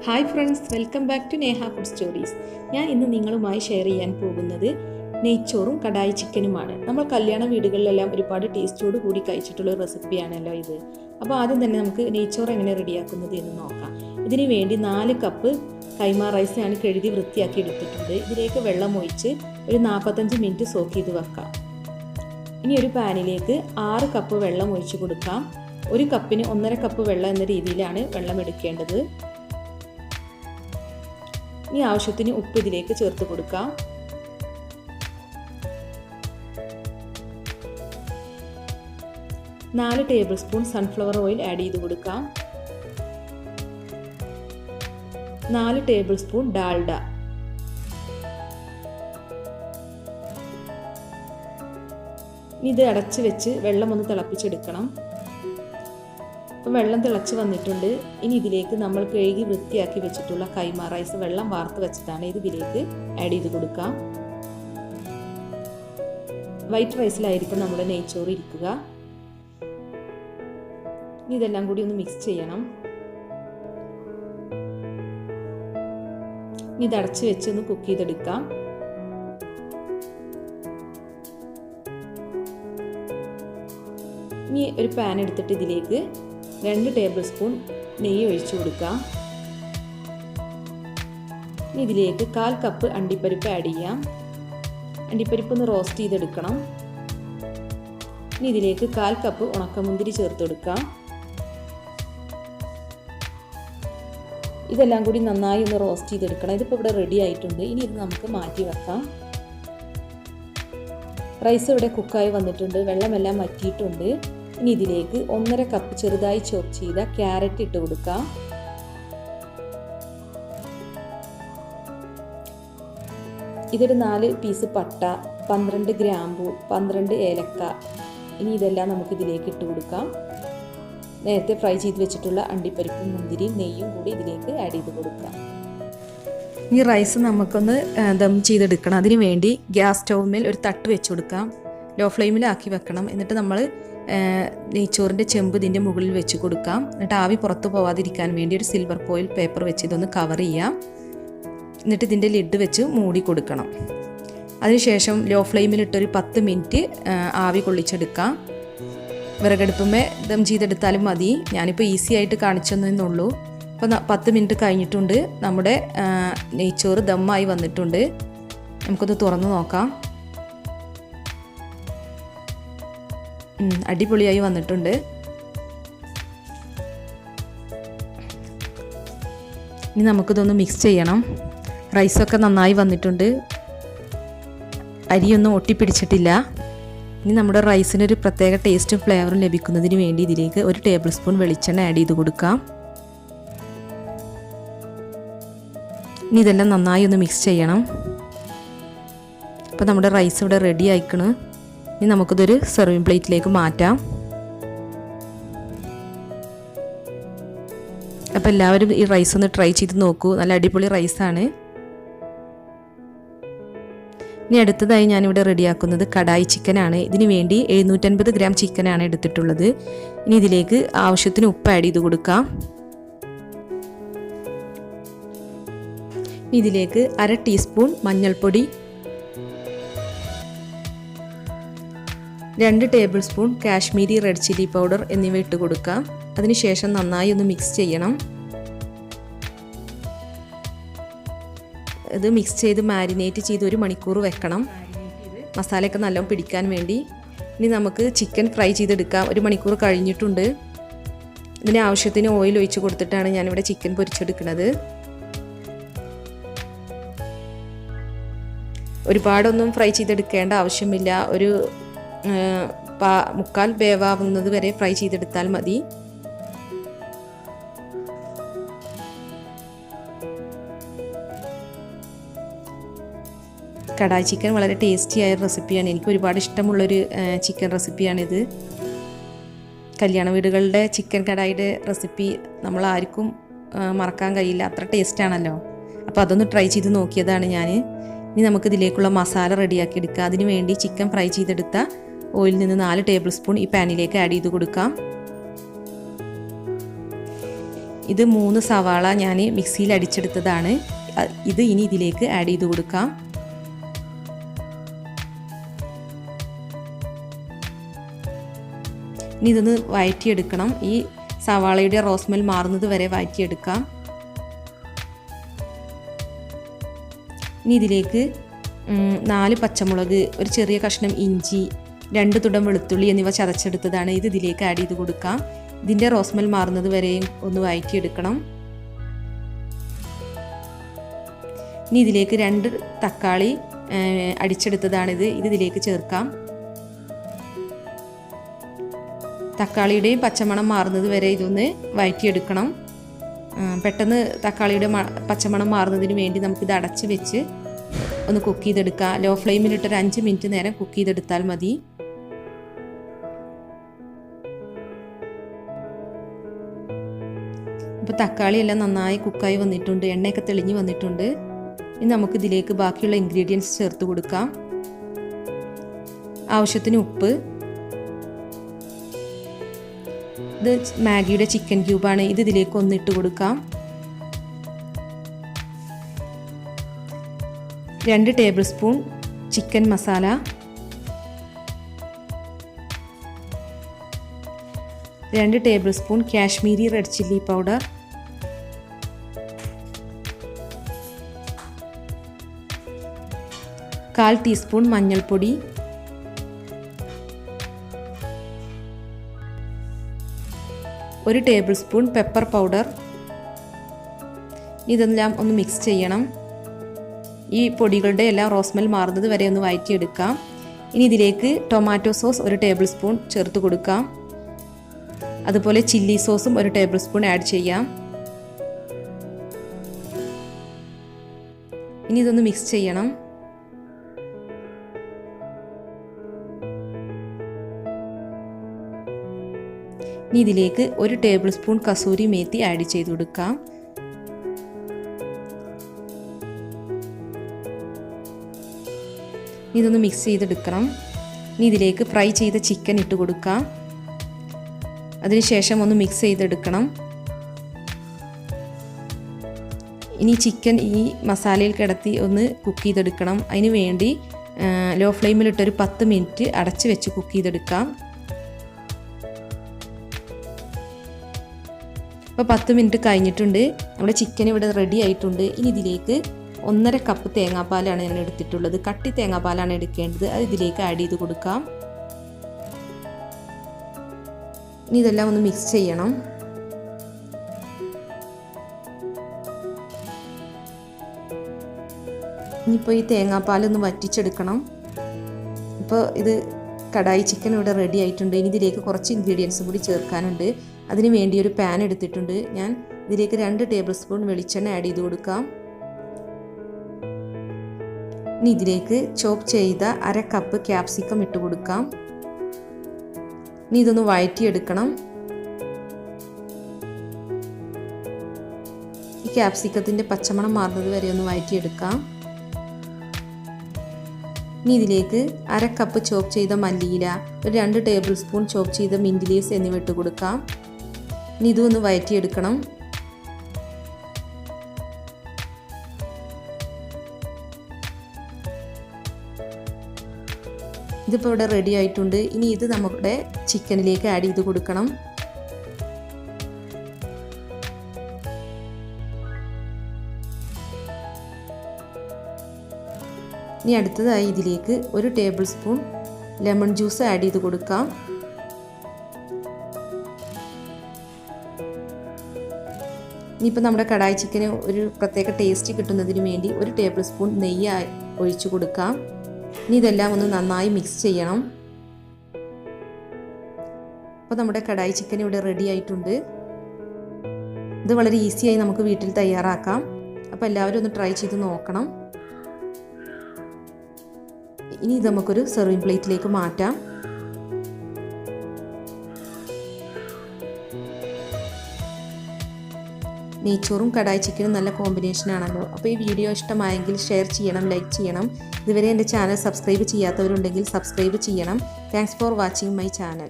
Hi friends, welcome back to Neha food stories. ഞാൻ ഇന്ന് നിങ്ങളുമായി ഷെയർ ചെയ്യാൻ പോകുന്നത് നെയ്ച്ചോറും കടായി ചിക്കനുമാണ്. നമ്മൾ കല്യാണ വീടുകളിലെല്ലാം ഒരുപാട് ടേസ്റ്റോട് കൂടി കഴിച്ചിട്ടുള്ള ഒരു റെസിപ്പിയാണല്ലോ ഇത്. അപ്പോൾ ആദ്യം തന്നെ നമുക്ക് നെയ്ച്ചോറ് എങ്ങനെ റെഡിയാക്കുന്നത് എന്ന് നോക്കാം. ഇതിന് വേണ്ടി 4 കപ്പ് കൈമ റൈസ് ഞാൻ കഴുകി വൃത്തിയാക്കി എടുത്തിട്ടുണ്ട്. ഇതിലേക്ക് വെള്ളം ഒഴിച്ച് ഒരു 45 മിനിറ്റ് സോക്ക് ചെയ്ത് വെക്കാം. ഇനി ഒരു പാനിലേക്ക് 6 കപ്പ് വെള്ളം ഒഴിച്ച് കൊടുക്കാം. ഒരു കപ്പിന് 1.5 കപ്പ് വെള്ളം എന്ന രീതിയിലാണ് വെള്ളം എടുക്കേണ്ടത്. ഇനി ആവശ്യത്തിന് ഉപ്പ് ഇതിലേക്ക് ചേർത്ത് കൊടുക്കാം. നാല് table spoon sunflower oil add ചെയ്ത് കൊടുക്കാം. 4 ടേബിൾ സ്പൂൺ ഡാൽഡ, ഇനി ഇത് അടച്ച് വെച്ച് വെള്ളം ഒന്ന് തിളപ്പിച്ചെടുക്കണം. അപ്പം വെള്ളം തിളച്ച് വന്നിട്ടുണ്ട്. ഇനി ഇതിലേക്ക് നമ്മൾ കഴുകി വൃത്തിയാക്കി വെച്ചിട്ടുള്ള കൈമ റൈസ് വെള്ളം വാർത്ത് വെച്ചതാണ്, ഇത് ഇതിലേക്ക് ആഡ് ചെയ്ത് കൊടുക്കാം. വൈറ്റ് റൈസിലായിരിക്കും നമ്മുടെ നെയ്ച്ചോറ് ഇരിക്കുക. ഇനി ഇതെല്ലാം കൂടി ഒന്ന് മിക്സ് ചെയ്യണം. ഇനി ഇത് അടച്ച് വെച്ച് ഒന്ന് കുക്ക് ചെയ്തെടുക്കാം. ഇനി ഒരു പാൻ എടുത്തിട്ട് ഇതിലേക്ക് 2 ടേബിൾ സ്പൂൺ നെയ്യ് ഒഴിച്ചു കൊടുക്കാം. ഇനി ഇതിലേക്ക് 1/4 കപ്പ് അണ്ടിപ്പരിപ്പ് ആഡ് ചെയ്യാം. അണ്ടിപ്പരിപ്പ് ഒന്ന് റോസ്റ്റ് ചെയ്തെടുക്കണം. ഇനി ഇതിലേക്ക് 1/4 കപ്പ് ഉണക്കമുന്തിരി ചേർത്ത് കൊടുക്കാം. ഇതെല്ലാം കൂടി നന്നായി ഒന്ന് റോസ്റ്റ് ചെയ്തെടുക്കണം. ഇതിപ്പോൾ ഇവിടെ റെഡി ആയിട്ടുണ്ട്. ഇനി ഇത് നമുക്ക് മാറ്റി വെക്കാം. റൈസ് ഇവിടെ കുക്കായി വന്നിട്ടുണ്ട്, വെള്ളമെല്ലാം വറ്റിയിട്ടുണ്ട്. ഇനി ഇതിലേക്ക് 1.5 കപ്പ് ചെറുതായി ചോപ്പ് ചെയ്ത ക്യാരറ്റ് ഇട്ട് കൊടുക്കാം. ഇതൊരു 4 പീസ് പട്ട, 12 ഗ്രാമ്പു, 12 ഏലക്ക. ഇനി ഇതെല്ലാം നമുക്ക് ഇതിലേക്ക് ഇട്ട് കൊടുക്കാം. നേരത്തെ ഫ്രൈ ചെയ്ത് വെച്ചിട്ടുള്ള അണ്ടിപ്പരിപ്പും മുന്തിരിയും നെയ്യും കൂടി ഇതിലേക്ക് ആഡ് ചെയ്ത് കൊടുക്കാം. ഈ റൈസ് നമുക്കൊന്ന് ദം ചെയ്തെടുക്കണം. അതിന് വേണ്ടി ഗ്യാസ് സ്റ്റൗവിൽ ഒരു തട്ട് വെച്ച് കൊടുക്കാം. ലോ ഫ്ലെയിമിലാക്കി വെക്കണം. എന്നിട്ട് നമ്മൾ നെയ്ച്ചോറിൻ്റെ ചെമ്പ് ഇതിൻ്റെ മുകളിൽ വെച്ച് കൊടുക്കാം. എന്നിട്ട് ആവി പുറത്ത് പോവാതിരിക്കാൻ വേണ്ടി ഒരു സിൽവർ ഫോയിൽ പേപ്പർ വെച്ച് ഇതൊന്ന് കവർ ചെയ്യാം. എന്നിട്ട് ഇതിൻ്റെ ലിഡ് വെച്ച് മൂടി കൊടുക്കണം. അതിനുശേഷം ലോ ഫ്ലെയിമിലിട്ടൊരു 10 മിനിറ്റ് ആവി കൊള്ളിച്ചെടുക്കാം. വിറകടുപ്പമേ ദം ചെയ്തെടുത്താലും മതി. ഞാനിപ്പോൾ ഈസി ആയിട്ട് കാണിച്ചെന്നുള്ളൂ. അപ്പോൾ 10 മിനിറ്റ് കഴിഞ്ഞിട്ടുണ്ട്. നമ്മുടെ നെയ്ച്ചോറ് ദമ്മായി വന്നിട്ടുണ്ട്. നമുക്കൊന്ന് തുറന്ന് നോക്കാം. അടിപൊളിയായി വന്നിട്ടുണ്ട്. ഇനി നമുക്കിതൊന്ന് മിക്സ് ചെയ്യണം. റൈസൊക്കെ നന്നായി വന്നിട്ടുണ്ട്, അരിയൊന്നും ഒട്ടിപ്പിടിച്ചിട്ടില്ല. ഇനി നമ്മുടെ റൈസിനൊരു പ്രത്യേക ടേസ്റ്റും ഫ്ലേവറും ലഭിക്കുന്നതിന് വേണ്ടി ഇതിലേക്ക് 1 ടേബിൾ സ്പൂൺ വെളിച്ചെണ്ണ ആഡ് ചെയ്ത് കൊടുക്കാം. ഇനി ഇതെല്ലാം നന്നായി ഒന്ന് മിക്സ് ചെയ്യണം. അപ്പോൾ നമ്മുടെ റൈസ് ഇവിടെ റെഡി ആയിക്കണ്. ഇനി നമുക്കിതൊരു സെർവിങ് പ്ലേറ്റിലേക്ക് മാറ്റാം. അപ്പോൾ എല്ലാവരും ഈ റൈസ് ഒന്ന് ട്രൈ ചെയ്ത് നോക്കൂ. നല്ല അടിപൊളി റൈസാണ്. ഇനി അടുത്തതായി ഞാനിവിടെ റെഡിയാക്കുന്നത് കടായി ചിക്കനാണ്. ഇതിന് വേണ്ടി 750 ഗ്രാം ചിക്കനാണ് എടുത്തിട്ടുള്ളത്. ഇനി ഇതിലേക്ക് ആവശ്യത്തിന് ഉപ്പ് ആഡ് ചെയ്ത് കൊടുക്കാം. ഇതിലേക്ക് 1/2 ടീസ്പൂൺ മഞ്ഞൾപ്പൊടി, 2 table spoon Kashmiri red chilli powder എന്നിവ ഇട്ട് കൊടുക്കാം. അതിനുശേഷം നന്നായി ഒന്ന് മിക്സ് ചെയ്യണം. ഇത് മിക്സ് ചെയ്ത് മാരിനേറ്റ് ചെയ്ത് 1 മണിക്കൂർ വെക്കണം, മസാലയൊക്കെ നല്ലോണം പിടിക്കാൻ വേണ്ടി. ഇനി നമുക്ക് ചിക്കൻ ഫ്രൈ ചെയ്തെടുക്കാം. 1 മണിക്കൂർ കഴിഞ്ഞിട്ടുണ്ട്. ഇതിന് ആവശ്യത്തിന് ഓയിൽ ഒഴിച്ച് കൊടുത്തിട്ടാണ് ഞാനിവിടെ ചിക്കൻ പൊരിച്ചെടുക്കുന്നത്. ഒരുപാടൊന്നും ഫ്രൈ ചെയ്തെടുക്കേണ്ട ആവശ്യമില്ല. ഒരു 1/4 വേവാവുന്നത് വരെ ഫ്രൈ ചെയ്തെടുത്താൽ മതി. കടായി ചിക്കൻ വളരെ ടേസ്റ്റിയായ റെസിപ്പിയാണ്. എനിക്ക് ഒരുപാട് ഇഷ്ടമുള്ളൊരു ചിക്കൻ റെസിപ്പിയാണിത്. കല്യാണ വീടുകളുടെ ചിക്കൻ കടായിയുടെ റെസിപ്പി നമ്മളാർക്കും മറക്കാൻ കഴിയില്ല, അത്ര ടേസ്റ്റാണല്ലോ. അപ്പോൾ അതൊന്ന് ട്രൈ ചെയ്ത് നോക്കിയതാണ് ഞാൻ. ഇനി നമുക്കിതിലേക്കുള്ള മസാല റെഡിയാക്കി എടുക്കാം. അതിന് വേണ്ടി ചിക്കൻ ഫ്രൈ ചെയ്തെടുത്ത ഓയിൽ നിന്ന് 4 ടേബിൾ സ്പൂൺ ഈ പാനിലേക്ക് ആഡ് ചെയ്ത് കൊടുക്കാം. ഇത് 3 സവാള ഞാൻ മിക്സിയിൽ അടിച്ചെടുത്തതാണ്. ഇത് ഇനി ഇതിലേക്ക് ആഡ് ചെയ്ത് കൊടുക്കാം. ഇനി ഇതൊന്ന് വഴറ്റിയെടുക്കണം. ഈ സവാളയുടെ റോസ് സ്മെൽ മാറുന്നത് വരെ വഴറ്റിയെടുക്കാം. ഇനി ഇതിലേക്ക് 4 പച്ചമുളക്, ഒരു ചെറിയ കഷ്ണം ഇഞ്ചി, 2 തുടം വെളുത്തുള്ളി എന്നിവ ചതച്ചെടുത്തതാണ്. ഇത് ഇതിലേക്ക് ആഡ് ചെയ്ത് കൊടുക്കാം. ഇതിൻ്റെ റോസ് സ്മെൽ മാറുന്നത് വരെയും ഒന്ന് വഴറ്റിയെടുക്കണം. ഇനി ഇതിലേക്ക് 2 തക്കാളി അടിച്ചെടുത്തതാണിത്. ഇത് ഇതിലേക്ക് ചേർക്കാം. തക്കാളിയുടെയും പച്ചമണം മാറുന്നത് വരെ ഇതൊന്ന് വഴറ്റിയെടുക്കണം. പെട്ടെന്ന് തക്കാളിയുടെ പച്ചമണം മാറുന്നതിന് വേണ്ടി നമുക്കിത് അടച്ച് വെച്ച് ഒന്ന് കുക്ക് ചെയ്തെടുക്കാം. ലോ ഫ്ലെയിമിലിട്ടൊരു 5 മിനിറ്റ് നേരം കുക്ക് ചെയ്തെടുത്താൽ മതി. ഇപ്പോൾ തക്കാളി എല്ലാം നന്നായി കുക്കായി വന്നിട്ടുണ്ട്, എണ്ണയൊക്കെ തെളിഞ്ഞ് വന്നിട്ടുണ്ട്. ഇനി നമുക്കിതിലേക്ക് ബാക്കിയുള്ള ഇൻഗ്രീഡിയൻസ് ചേർത്ത് കൊടുക്കാം. ആവശ്യത്തിന് ഉപ്പ്. ഇത് മാഗിയുടെ ചിക്കൻ ക്യൂബാണ്. ഇത് ഇതിലേക്ക് ഒന്നിട്ട് കൊടുക്കാം. 2 table spoon chicken masala, 2 table spoon Kashmiri red chilli powder, 1/4 teaspoon മഞ്ഞൾപ്പൊടി, 1 ടേബിൾ സ്പൂൺ പെപ്പർ പൗഡർ. ഇതെല്ലാം ഒന്ന് മിക്സ് ചെയ്യണം. ഈ പൊടികളുടെ എല്ലാം റോസ് സ്മെൽ മാറുന്നത് വരെ ഒന്ന് വഴറ്റിയെടുക്കാം. ഇനി ഇതിലേക്ക് ടൊമാറ്റോ സോസ് 1 ടേബിൾ സ്പൂൺ ചേർത്ത് കൊടുക്കാം. അതുപോലെ ചില്ലി സോസും 1 ടേബിൾ സ്പൂൺ ആഡ് ചെയ്യാം. ഇനി ഇതൊന്ന് മിക്സ് ചെയ്യണം. ഇനി ഇതിലേക്ക് 1 table spoon kasuri methi add ചെയ്ത് കൊടുക്കാം. ഇതൊന്ന് മിക്സ് ചെയ്തെടുക്കണം. ഇനി ഇതിലേക്ക് ഫ്രൈ ചെയ്ത ചിക്കൻ ഇട്ട് കൊടുക്കാം. അതിനുശേഷം ഒന്ന് മിക്സ് ചെയ്തെടുക്കണം. ഇനി ചിക്കൻ ഈ മസാലയിൽ കിടത്തി ഒന്ന് കുക്ക് ചെയ്തെടുക്കണം. അതിന് വേണ്ടി ലോ ഫ്ലെയിമിലിട്ടൊരു 10 മിനിറ്റ് അടച്ച് വെച്ച് കുക്ക് ചെയ്തെടുക്കാം. അപ്പോൾ 10 മിനിറ്റ് കഴിഞ്ഞിട്ടുണ്ട്. നമ്മുടെ ചിക്കൻ ഇവിടെ റെഡി ആയിട്ടുണ്ട്. ഇനി ഇതിലേക്ക് 1.5 കപ്പ് തേങ്ങാപ്പാലാണ് ഞാൻ എടുത്തിട്ടുള്ളത്. കട്ടി തേങ്ങാപ്പാലാണ് എടുക്കേണ്ടത്. അത് ഇതിലേക്ക് ആഡ് ചെയ്ത് കൊടുക്കാം. ഇനി ഇതെല്ലാം ഒന്ന് മിക്സ് ചെയ്യണം. ഇനിയിപ്പോൾ ഈ തേങ്ങാപ്പാലൊന്ന് വറ്റിച്ചെടുക്കണം. ഇപ്പോൾ ഇത് കടായി ചിക്കൻ ഇവിടെ റെഡി ആയിട്ടുണ്ട്. ഇനി ഇതിലേക്ക് കുറച്ച് ഇൻഗ്രീഡിയൻസും കൂടി ചേർക്കാനുണ്ട്. അതിന് വേണ്ടി ഒരു പാൻ എടുത്തിട്ടുണ്ട്. ഞാൻ ഇതിലേക്ക് 2 ടേബിൾ സ്പൂൺ വെളിച്ചെണ്ണ ആഡ് ചെയ്ത് കൊടുക്കാം. ഇനി ഇതിലേക്ക് ചോപ്പ് ചെയ്ത 1/2 കപ്പ് ക്യാപ്സിക്കം ഇട്ട് കൊടുക്കാം. ഇനി ഇതൊന്ന് വഴറ്റിയെടുക്കണം. ഈ ക്യാപ്സിക്കത്തിൻ്റെ പച്ചമണം മാറുന്നത് വരെ ഒന്ന് വഴറ്റിയെടുക്കാം. ഇനി ഇതിലേക്ക് 1/2 കപ്പ് ചോപ്പ് ചെയ്ത മല്ലിയില, ഒരു 2 ടേബിൾ സ്പൂൺ ചോപ്പ് ചെയ്ത മിൻറ്റ് ലീവ്സ് എന്നിവ ഇട്ട് കൊടുക്കാം. ഇനി ഇതൊന്ന് വഴറ്റിയെടുക്കണം. ഇതിപ്പോൾ ഇവിടെ റെഡി ആയിട്ടുണ്ട്. ഇനി ഇത് നമ്മുടെ ചിക്കനിലേക്ക് ആഡ് ചെയ്ത് കൊടുക്കണം. ഇനി അടുത്തതായി ഇതിലേക്ക് 1 table spoon lemon juice add ചെയ്ത് കൊടുക്കാം. ഇനിയിപ്പോൾ നമ്മുടെ കടായി ചിക്കന് ഒരു പ്രത്യേക ടേസ്റ്റ് കിട്ടുന്നതിന് വേണ്ടി 1 ടേബിൾ സ്പൂൺ നെയ്യ് ഒഴിച്ചു കൊടുക്കാം. ഇനി ഇതെല്ലാം ഒന്ന് നന്നായി മിക്സ് ചെയ്യണം. അപ്പോൾ നമ്മുടെ കടായി ചിക്കൻ ഇവിടെ റെഡി ആയിട്ടുണ്ട്. ഇത് വളരെ ഈസിയായി നമുക്ക് വീട്ടിൽ തയ്യാറാക്കാം. അപ്പോൾ എല്ലാവരും ഒന്ന് ട്രൈ ചെയ്ത് നോക്കണം. ഇനി ഇത് നമുക്കൊരു സെർവിങ് പ്ലേറ്റിലേക്ക് മാറ്റാം. നെയ്ച്ചോറും കടായി ചിക്കനും നല്ല കോമ്പിനേഷൻ ആണല്ലോ. അപ്പോൾ ഈ വീഡിയോ ഇഷ്ടമായെങ്കിൽ ഷെയർ ചെയ്യണം, ലൈക്ക് ചെയ്യണം. ഇതുവരെ എൻ്റെ ചാനൽ സബ്സ്ക്രൈബ് ചെയ്യാത്തവരുണ്ടെങ്കിൽ സബ്സ്ക്രൈബ് ചെയ്യണം. Thanks for watching my channel.